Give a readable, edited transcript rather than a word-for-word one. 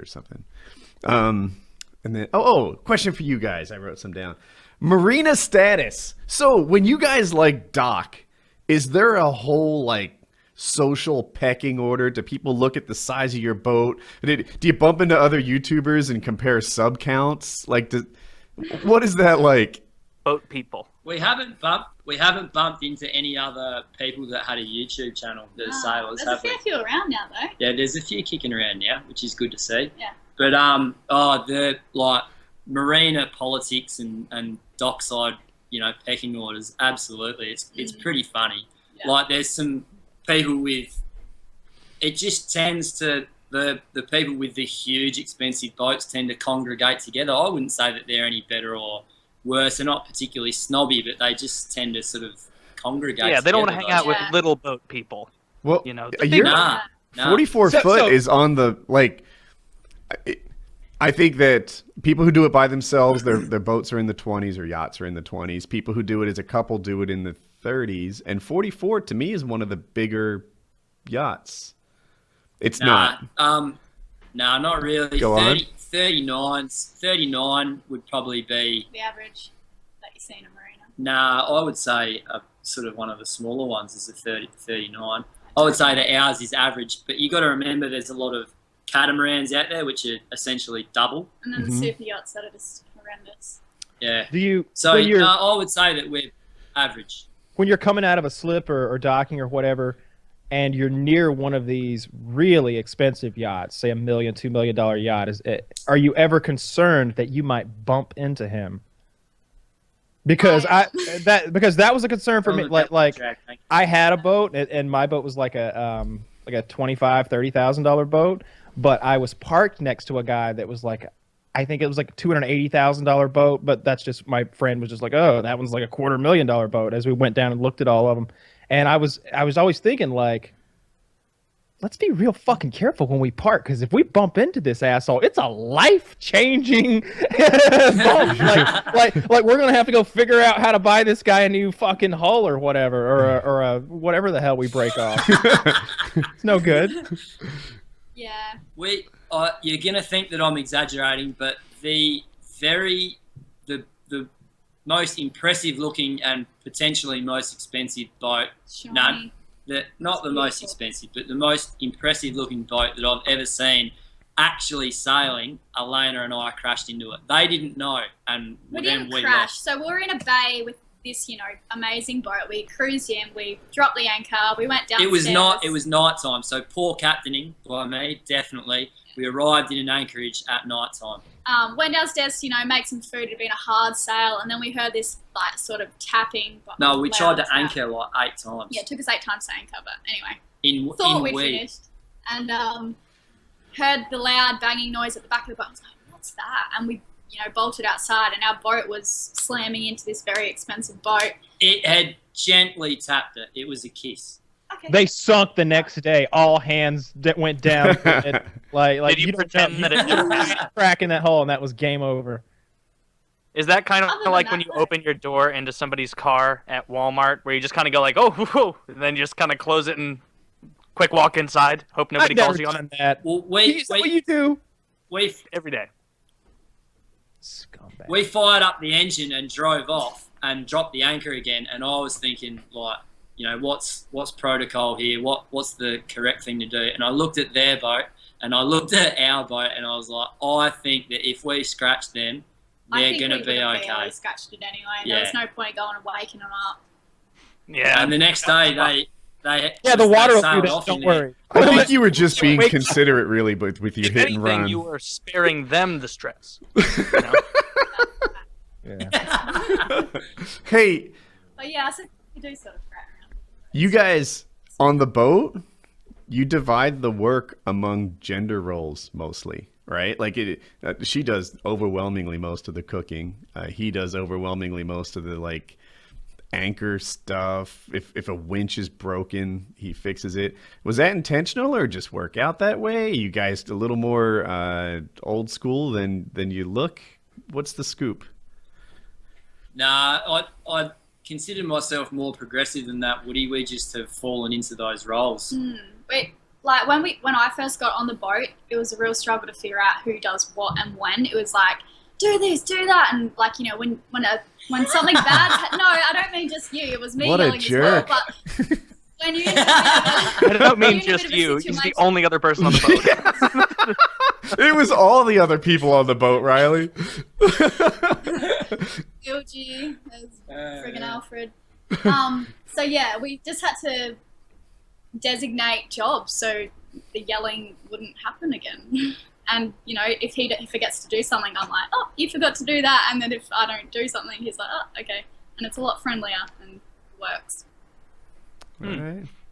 or something. And then question for you guys. I wrote some down. Marina status. So when you guys like dock, is there a whole like social pecking order? Do people look at the size of your boat? Do you bump into other YouTubers and compare sub counts? Like, what is that like? Boat people. We haven't bumped into any other people that had a YouTube channel that are sailors. There's a fair few around now, though. Yeah, there's a few kicking around now, which is good to see. Yeah. But the like marina politics and dockside, pecking orders. Absolutely, it's pretty funny. Yeah. Like there's some people with. It just tends to the people with the huge expensive boats tend to congregate together. I wouldn't say that they're any better or worse. They're not particularly snobby, but they just tend to sort of congregate. Yeah, they don't want to hang out with Yeah. little boat people. Well, The you're Nah. 44 foot is on the like. I think that people who do it by themselves, their boats are in the 20s or yachts are in the 20s. People who do it as a couple do it in the 30s, and 44 to me is one of the bigger yachts. It's not. No, not really. Go on. 39 would probably be The average that you see in a marina. Nah, I would say sort of one of the smaller ones is a 30 to 39. I would say that ours is average, but you got to remember there's a lot of catamarans out there which are essentially double. And then the super yachts that are just horrendous. Yeah. So I would say that we're average. when you're coming out of a slip or docking or whatever, and you're near one of these really expensive yachts, say $1 million, $2 million yacht, are you ever concerned that you might bump into him? Because that was a concern for me. Like I had a boat, and my boat was like a $25,000-$30,000 boat, but I was parked next to a guy that was like, I think it was like a $280,000 boat, but that's just, my friend was just like, oh, that one's like a $250,000 boat, as we went down and looked at all of them. And I was always thinking, like, let's be real fucking careful when we park, because if we bump into this asshole, it's a life-changing bump. like we're gonna have to go figure out how to buy this guy a new fucking hull or whatever, or a whatever the hell we break off. It's no good. Yeah. You're gonna think that I'm exaggerating, but the most impressive looking and potentially most expensive boat. Shiny. Not the most expensive, but the most impressive looking boat that I've ever seen actually sailing, Elena and I crashed into it. They didn't know, and We then didn't we crash. lost. So we were in a bay with this, amazing boat. We cruised in, we dropped the anchor, we went downstairs. It was night time, so poor captaining by me, definitely. We arrived in an anchorage at night time. Went downstairs to, make some food. It had been a hard sail, and then we heard this like sort of tapping. No, we tried to tap. anchor like 8 times. Yeah, it took us 8 times to anchor, but anyway. Thought Thought we'd finished, and heard the loud banging noise at the back of the boat. I was like, what's that? And we, bolted outside, and our boat was slamming into this very expensive boat. It had gently tapped it. It was a kiss. Okay. They sunk the next day. All hands that went down. Like Did you don't pretend know, that it you didn't? crack in that hole, and that was game over. Is that kind Other of than like that, when you though. open your door into somebody's car at Walmart, where you just kind of go like, oh, whoa, and then you just kind of close it and quick walk inside, hope nobody I've never calls you on done it that. Well, Is that what you do? every day. Scumbag. we fired up the engine and drove off and dropped the anchor again. And I was thinking, like, what's protocol here? What's the correct thing to do? And I looked at their boat and I looked at our boat, and I was like, I think that if we scratch them, they're going to be okay. We scratched it anyway. Yeah. There was no point going and waking them up. Yeah. And the next day, they The water will sailed do off that. in Don't there. worry. I think you were just being Wait. considerate, really, but with your If hit and anything, run. you were sparing them the stress. You know? Yeah. Hey, But yeah, so we do sort of frat around. you guys on the boat, you divide the work among gender roles mostly, right? Like she does overwhelmingly most of the cooking. He does overwhelmingly most of the like anchor stuff. If a winch is broken, he fixes it. Was that intentional or just work out that way? You guys a little more old school than you look? What's the scoop? Nah, I consider myself more progressive than that, Woody. We just have fallen into those roles. like when I first got on the boat, it was a real struggle to figure out who does what and when. It was like, do this, do that, and like, you know, when something bad. No, I don't mean just you. It was me What a yelling as well. jerk. But when you're in I don't mean just you. He's the only other person on the boat. It was all the other people on the boat, Riley. Guilty as friggin' Alfred. So yeah, we just had to designate jobs so the yelling wouldn't happen again. And you know, if he forgets to do something, I'm like, oh, you forgot to do that. And then if I don't do something, he's like, oh, okay. And it's a lot friendlier and works. All right.